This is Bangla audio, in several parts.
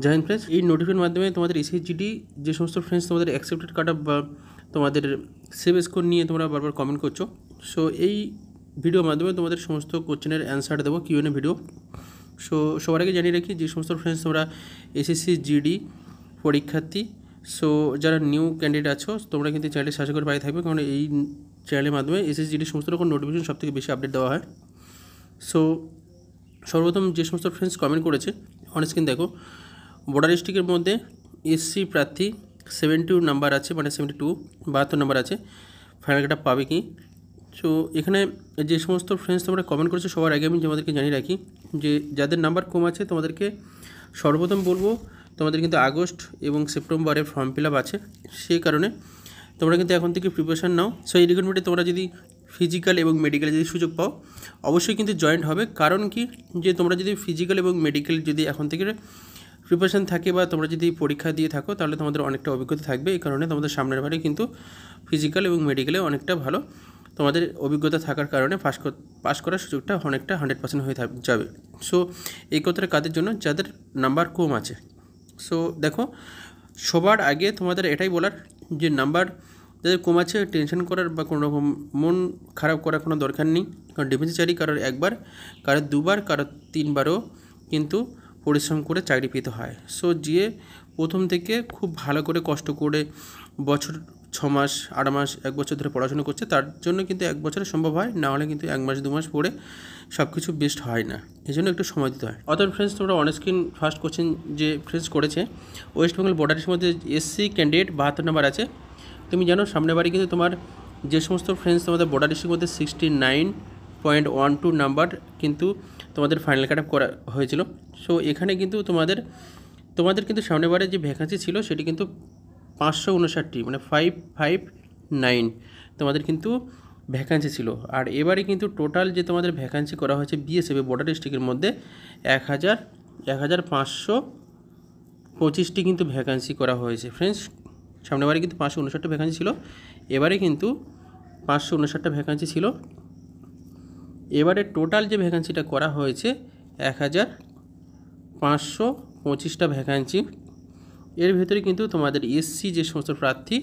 জয় হিন্দ ফ্রেন্ডস, এই নোটিফিকেশনের মাধ্যমে তোমাদের এসএইচজিডি যে সমস্ত ফ্রেন্ডস তোমাদের অ্যাকসেপ্টেড কাট অফ বা তোমাদের সেভ স্কোর নিয়ে তোমরা বারবার কমেন্ট করছো। সো এই ভিডিওর মাধ্যমে তোমাদের সমস্ত কোশ্চেনের অ্যান্সার দেবো, কিউএনএ ভিডিও। সো সবার আগে জানিয়ে রাখি, যে সমস্ত ফ্রেন্ডস তোমরা এসএসসি জিডি পরীক্ষার্থী, সো যারা নিউ ক্যান্ডিডেট আছো তোমরা কিন্তু চ্যানেলটি সাবস্ক্রাইব করে পাই থাকবে, কারণ এই চ্যানেলের মাধ্যমে এসএসসি জিডি সমস্ত রকম নোটিফিকেশন সবথেকে বেশি আপডেট দেওয়া হয়। সো সর্বপ্রথম যে সমস্ত ফ্রেন্ডস কমেন্ট করেছে অন স্ক্রিন দেখো, বর্ডার ডিস্ট্রিক্টের মধ্যে এসসি প্রার্থী 72 নাম্বার আছে, মানে 72 নাম্বার আছে, ফাইনাল কাট পাবে কি? সো এখানে যে সমস্ত ফ্রেন্ডস তোমরা কমেন্ট করেছো সবার আগে আমি তোমাদেরকে জানিয়ে রাখি যে যাদের নাম্বার কম আছে তোমাদেরকে সর্বপ্রথম বলবো, তোমাদের কিন্তু আগস্ট এবং সেপ্টেম্বরে ফর্ম ফিল আপ আছে, সেই কারণে তোমরা কিন্তু এখন থেকে প্রিপারেশান নাও। সো এই রিক্রুটমেন্টে তোমরা যদি ফিজিক্যাল এবং মেডিকেলে যদি সুযোগ পাও অবশ্যই কিন্তু জয়েন্ট হবে। কারণ কি, যে তোমরা যদি ফিজিক্যাল এবং মেডিকেল যদি এখন থেকে প্রিপারেশান থাকে বা তোমরা যদি পরীক্ষা দিয়ে থাকো তাহলে তোমাদের অনেকটা অভিজ্ঞতা থাকবে। এই কারণে তোমাদের সামনের বারে কিন্তু ফিজিক্যাল এবং মেডিকেলে অনেকটা ভালো তোমাদের অভিজ্ঞতা থাকার কারণে পাস করার সুযোগটা অনেকটা 100% হয়ে যাবে। সো এই কথাটা কাদের জন্য? যাদের নাম্বার কম আছে। সো দেখো, সবার আগে তোমাদের এটাই বলার যে নাম্বার যাদের কম আছে টেনশন করার বা কোনো রকম মন খারাপ করার কোনো দরকার নেই। কারণ ডিফেন্সে চাকরি কারোর একবার, কারোর দুবার, কারোর তিনবারও কিন্তু পরিশ্রম করে চাকরি পেতে হয়। সো যে প্রথম থেকে খুব ভালো করে কষ্ট করে বছর 6 মাস 8 মাস 1 বছর ধরে পড়াশোনা করছে তার জন্য কিন্তু 1 বছরে সম্ভব হয়, না হলে কিন্তু 1 মাস 2 মাস পড়ে সব কিছু বেস্ট হয় না, এই জন্য একটু সময় দিতে হয়। অতএব ফ্রেন্ডস, তোমরা অন স্ক্রিন ফার্স্ট কোশ্চেন যে ফ্রেন্ডস করেছে, ওয়েস্ট বেঙ্গল বর্ডারের মধ্যে এসসি ক্যান্ডিডেট 72 নাম্বার আছে। তুমি জানো সামনের বারে কিন্তু তোমার যে সমস্ত ফ্রেন্ডস তোমাদের বর্ডার ডিস্ট্রিক্টের মধ্যে 69.12 নাম্বার কিন্তু তোমাদের ফাইনাল কাট অফ করা হয়েছিল। সো এখানে কিন্তু তোমাদের কিন্তু সামনের বারে যে ভ্যাকান্সি ছিল সেটি কিন্তু 559টি, মানে 559 তোমাদের কিন্তু ভ্যাকান্সি ছিল। আর এবারে কিন্তু টোটাল যে তোমাদের ভ্যাকান্সি করা হয়েছে বিএসএফ বর্ডার ডিস্ট্রিক্টের মধ্যে 1525টি কিন্তু ভ্যাকান্সি করা হয়েছে ফ্রেন্ডস। সামনের বারে কিন্তু 559টা ভ্যাকান্সি ছিল, এবারে কিন্তু 559টা ভ্যাকান্সি ছিল। এবারে টোটাল যে ভ্যাকান্সিটা করা হয়েছে 1525টা ভ্যাকান্সি। এর ভেতরে কিন্তু তোমাদের এসসি যে সমস্ত প্রার্থী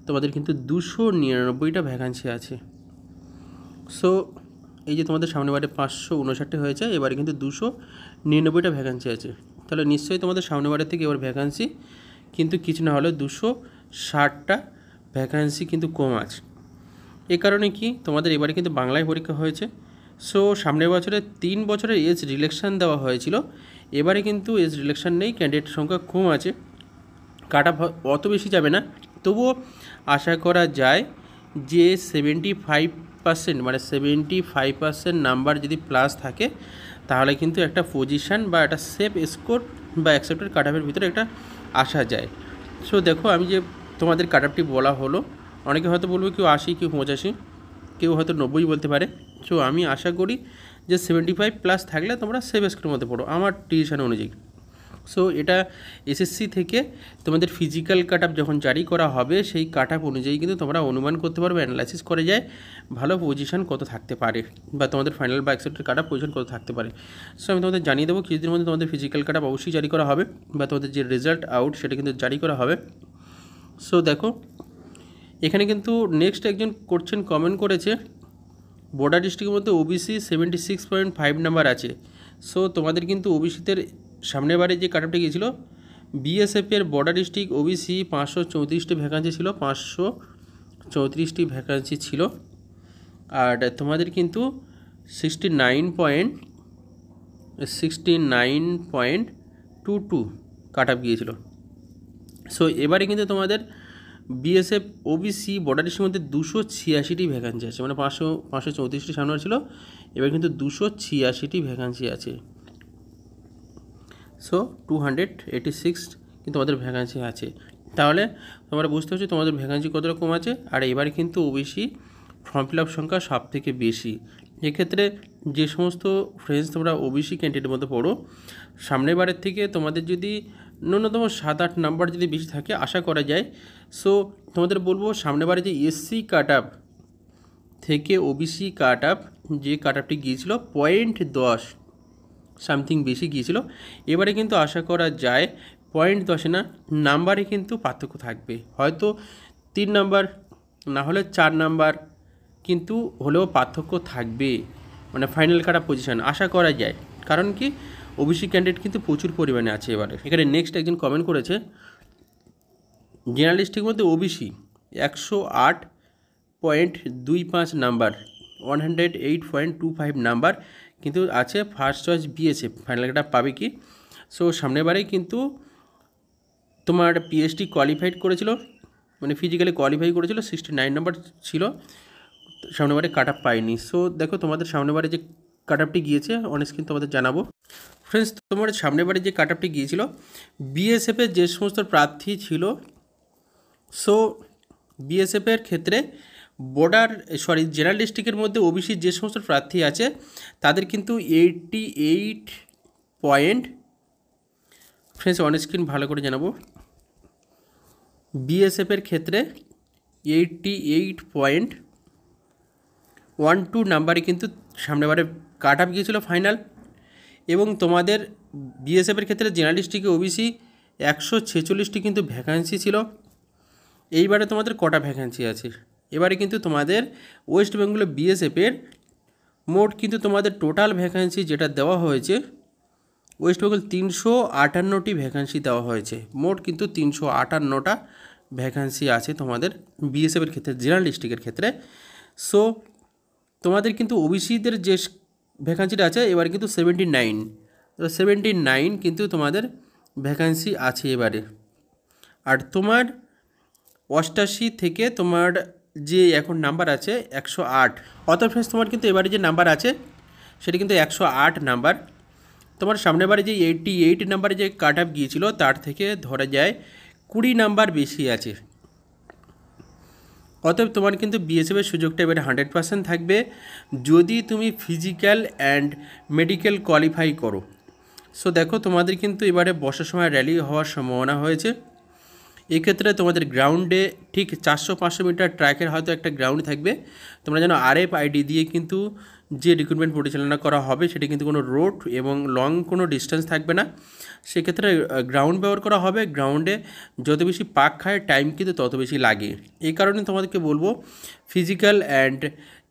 তোমাদের কিন্তু 299টা ভ্যাকান্সি আছে। সো এই যে তোমাদের সামনে বারে 559 হয়েছে, এবারে কিন্তু 299টা ভ্যাকান্সি আছে। তাহলে নিশ্চয়ই তোমাদের সামনে বারের থেকে এবার ভ্যাকান্সি কিন্তু কিছু না হলেও 260টা ভ্যাকান্সি কিন্তু কম আছে। এ কারণে কি, তোমাদের এবারে কিন্তু বাংলায় পরীক্ষা হয়েছে। সো সামনের বছরে 3 বছরের এজ রিলেকশান দেওয়া হয়েছিল, এবারে কিন্তু এজ রিলেকশান নেই, ক্যান্ডিডেট সংখ্যা কম আছে, কাট অফ অত বেশি যাবে না। তবুও আশা করা যায় যে 75%, মানে 75% নাম্বার যদি প্লাস থাকে তাহলে কিন্তু একটা পজিশান বা একটা সেফ স্কোর বা অ্যাকসেপ্টেড কাট অফের ভিতরে একটা আসা যায়। সো দেখো, আমি যে তোমাদের কাট অফটি বলা হলো, অনেকে হয়তো বলবে কেউ 80, কেউ 85, কেউ হয়তো 90 বলতে পারে। সো আমি আশা করি যে 75+ থাকলে তোমরা সেফ স্কোরের মধ্যে পড়ো আমার ডিসিশন অনুযায়ী। সো এটা এসএসসি থেকে তোমাদের ফিজিক্যাল কাট অফ যখন জারি করা হবে সেই কাট অফ অনুযায়ী কিন্তু তোমরা অনুমান করতে পারবে, অ্যানালাইসিস করে যায় ভালো পজিশন কত থাকতে পারে বা তোমাদের ফাইনাল বা অ্যাকসেপ্টেড কাট অফ পজিশন কত থাকতে পারে। সো আমি তোমাদের জানিয়ে দেবো কিছুদিনের মধ্যে তোমাদের ফিজিক্যাল কাট অফ অবশ্যই জারি করা হবে বা তোমাদের যে রেজাল্ট আউট সেটা কিন্তু জারি করা হবে। সো দেখো, এখানে কিন্তু নেক্সট একজন কোশ্চেন কমেন্ট করেছে, বর্ডার ডিস্ট্রিক্টের মধ্যে ওবিসি 76.5 নাম্বার আছে। সো তোমাদের কিন্তু ওবিসিদের সামনের বারে যে কাট অফটা গিয়েছিলো বিএসএফের বর্ডার ডিস্ট্রিক্ট ওবিসি 534টি ভ্যাকান্সি ছিল, 534টি ভ্যাকান্সি ছিল। আর তোমাদের কিন্তু 69.22 কাট অফ গিয়েছিল। সো এবারে কিন্তু তোমাদের বিএসএফ ওবিসি বর্ডার ডিস্ট্রিক্টের মধ্যে 286টি ভ্যাকান্সি আছে, মানে 534টি সামনে ছিল, এবার কিন্তু 286টি ভ্যাকান্সি আছে। সো 286 কিন্তু তোমাদের ভ্যাকান্সি আছে। তাহলে তোমরা বুঝতে পারছো তোমাদের ভ্যাকান্সি কতটা কম আছে। আর এবারে কিন্তু ওবিসি ফর্ম ফিল আপ সংখ্যা সব থেকে বেশি। এক্ষেত্রে যে সমস্ত ফ্রেন্ডস তোমরা ওবিসি ক্যান্ডিডেটের মধ্যে পড়ো, সামনের বারের থেকে তোমাদের যদি ন্যূনতম 7-8 নাম্বার যদি বেশি থাকে আশা করা যায়। সো তোমাদের বলবো সামনের বারে যে এসসি কাট আপ থেকে ওবিসি কাট আপ যে কাট আপটি গিয়েছিল 0.10 সামথিং বেশি গিয়েছিল, এবারে কিন্তু আশা করা যায় পয়েন্ট 10-এ না, নাম্বারে কিন্তু পার্থক্য থাকবে। হয়তো 3 নাম্বার না হলে 4 নাম্বার কিন্তু হলেও পার্থক্য থাকবে, মানে ফাইনাল কাটা পজিশন আশা করা যায়। কারণ কি, ওবিসি ক্যান্ডিডেট কিন্তু প্রচুর পরিমাণে আছে। এবারে এখানে নেক্সট একজন কমেন্ট করেছে, জেনারেলিস্টের মধ্যে ওবিসি 108.25 নাম্বার, 108.25 নাম্বার কিন্তু আছে ফার্স্ট চয়েস বিএসএফ, ফাইনাল কাটা পাবে কি? সো সামনেবারেই কিন্তু তোমার পিএইচডি কোয়ালিফাইড করেছিল, মানে ফিজিক্যালি কোয়ালিফাই করেছিল, 69 নাম্বার ছিল, সামনেবারে কাট আপ পায়নি। সো দেখো তোমাদের সামনেবারে যে কাট আপটি গিয়েছে অনেক স্ক্রিন তোমাদের জানাবো। ফ্রেন্ডস, তোমার সামনেবারে যে কাট আপটি গিয়েছিল বিএসএফের যে সমস্ত প্রার্থী ছিল, সো বিএসএফের ক্ষেত্রে জেনারেল ডিস্ট্রিক্টের মধ্যে ওবিসির যে সমস্ত প্রার্থী আছে তাদের কিন্তু 88 পয়েন্ট, ফ্রেন্ডস অন স্ক্রিন ভালো করে জানাবো, বিএসএফের ক্ষেত্রে 88.12 নাম্বারে কিন্তু সামনেবারে কাট আপ গিয়েছিল ফাইনাল। এবং তোমাদের বিএসএফের ক্ষেত্রে জেনারেল ডিস্ট্রিক্টে ওবিসি 146টি কিন্তু ভ্যাকান্সি ছিল। এইবারে তোমাদের কটা ভ্যাকান্সি আছে? এবারে কিন্তু তোমাদের ওয়েস্ট বেঙ্গলে বিএসএফের মোট কিন্তু তোমাদের টোটাল ভ্যাকান্সি যেটা দেওয়া হয়েছে, ওয়েস্ট বেঙ্গল 358টি ভ্যাকান্সি দেওয়া হয়েছে। মোট কিন্তু 358টা ভ্যাকান্সি আছে তোমাদের বিএসএফের ক্ষেত্রে, জেনারেল ডিস্ট্রিক্টের ক্ষেত্রে। সো তোমাদের কিন্তু ওবিসিদের যে ভ্যাকান্সিটা আছে এবারে কিন্তু 79 কিন্তু তোমাদের ভ্যাকান্সি আছে এবারে। আর তোমার 88 থেকে তোমার যে এখন নাম্বার আছে 108, অত ফ্রেন্ডস তোমার কিন্তু এবারে যে নাম্বার আছে সেটা কিন্তু 108 নাম্বার। তোমার সামনেবারে যে 88 নাম্বারে যে কাট আপ গিয়েছিল তার থেকে ধরা যায় 20 নাম্বার বেশি আছে। অতএব তোমার কিন্তু বিএসএফের সুযোগটা এবারে 100% থাকবে যদি তুমি ফিজিক্যাল অ্যান্ড মেডিকেল কোয়ালিফাই করো। সো দেখো তোমাদের কিন্তু এবারে বর্ষার সময় র্যালি হওয়ার সম্ভাবনা হয়েছে। এক্ষেত্রে তোমাদের গ্রাউন্ডে ঠিক 400-500 মিটার ট্র্যাকের হয়তো একটা গ্রাউন্ড থাকবে। তোমরা যেন RFID দিয়ে কিন্তু যে রিক্রুটমেন্ট পরিচালনা করা হবে সেটা কিন্তু কোনো রোড এবং লং কোনো ডিস্টেন্স থাকবে না, সেক্ষেত্রে গ্রাউন্ড ব্যবহার করা হবে। গ্রাউন্ডে যত বেশি পাক খায় টাইম কিন্তু তত বেশি লাগে। এই কারণে তোমাদেরকে বলবো ফিজিক্যাল অ্যান্ড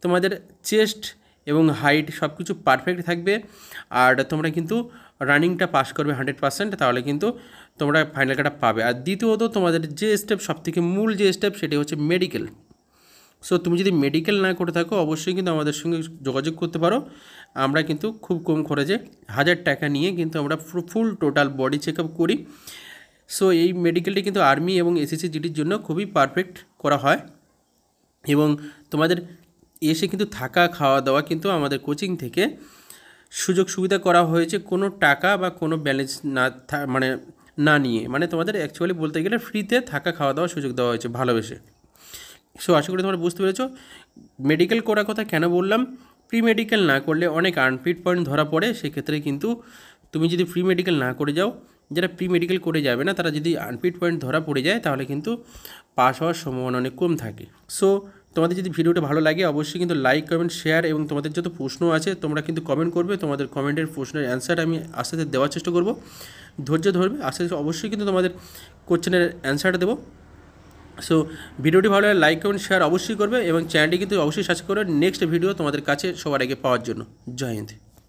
তোমাদের চেস্ট এবং হাইট সব কিছু পারফেক্ট থাকবে। আর তোমরা কিন্তু রানিংটা পাস করবে 100%, তাহলে কিন্তু তোমরা ফাইনাল কাট আপ পাবে। আর দ্বিতীয়ত তোমাদের যে স্টেপ, সবথেকে মূল যে স্টেপ, সেটি হচ্ছে মেডিকেল। সো তুমি যদি মেডিকেল না করে থাকো অবশ্যই কিন্তু আমাদের সঙ্গে যোগাযোগ করতে পারো। আমরা কিন্তু খুব কম খরচে 1000 টাকা নিয়ে কিন্তু আমরা ফুল টোটাল বডি চেক আপ করি। সো এই মেডিকেলটি কিন্তু আর্মি এবং এসএসসি জিডির জন্য খুবই পারফেক্ট করা হয়। এবং তোমাদের এসে কিন্তু থাকা খাওয়া দাওয়া কিন্তু আমাদের কোচিং থেকে সুযোগ সুবিধা করা হয়েছে, কোনো টাকা বা কোনো ব্যালেন্স না নিয়ে, মানে তোমাদের অ্যাকচুয়ালি বলতে গেলে ফ্রিতে থাকা খাওয়া দাওয়ার সুযোগ দেওয়া হয়েছে ভালোবেসে। সো আশা করি তোমরা বুঝতে পেরেছো মেডিকেল করার কথা কেন বললাম। প্রি মেডিকেল না করলে অনেক আনফিট পয়েন্ট ধরা পড়ে, সেক্ষেত্রে কিন্তু তুমি যদি প্রি মেডিকেল না করে যাও, যারা প্রি মেডিকেল করে যাবে না তারা যদি আনফিট পয়েন্ট ধরা পড়ে যায় তাহলে কিন্তু পাস হওয়ার সম্ভাবনা অনেক কম থাকে। সো তোমাদের যদি ভিডিওটা ভালো লাগে অবশ্যই কিন্তু লাইক, কমেন্ট, শেয়ার এবং তোমাদের যত প্রশ্ন আছে তোমরা কিন্তু কমেন্ট করবে। তোমাদের কমেন্টের প্রশ্নের অ্যান্সার আমি আস্তে আস্তে দেওয়ার চেষ্টা করব, ধৈর্য ধরবে, আস্তে আস্তে অবশ্যই কিন্তু তোমাদের কোশ্চেনের অ্যান্সারটা দেবো। সো ভিডিওটি ভালো লাগে লাইক, কমেন্ট, শেয়ার অবশ্যই করবে এবং চ্যানেলটি কিন্তু অবশ্যই সাবস্ক্রাইব করবে নেক্সট ভিডিও তোমাদের কাছে সবার আগে পাওয়ার জন্য। জয় হিন্দ।